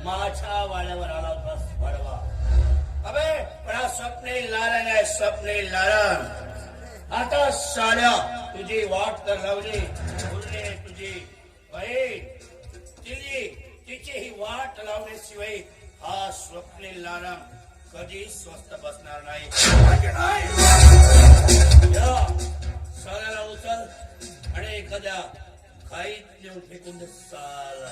माझ्या वाड्यावर आला होतास वाढवा. अबे पण हा स्वप्नील नारायण आहे, स्वप्नील नारायण. आता साड्या तुझी वाट तर लावली, बोलणे तुझी बहीण तिची ही वाट लावण्याशिवाय हा स्वप्नील नारायण कधी स्वस्त बसणार नाही. साल्याला उचल आणि एखाद्या खाईत नेऊन फेकून दे साला.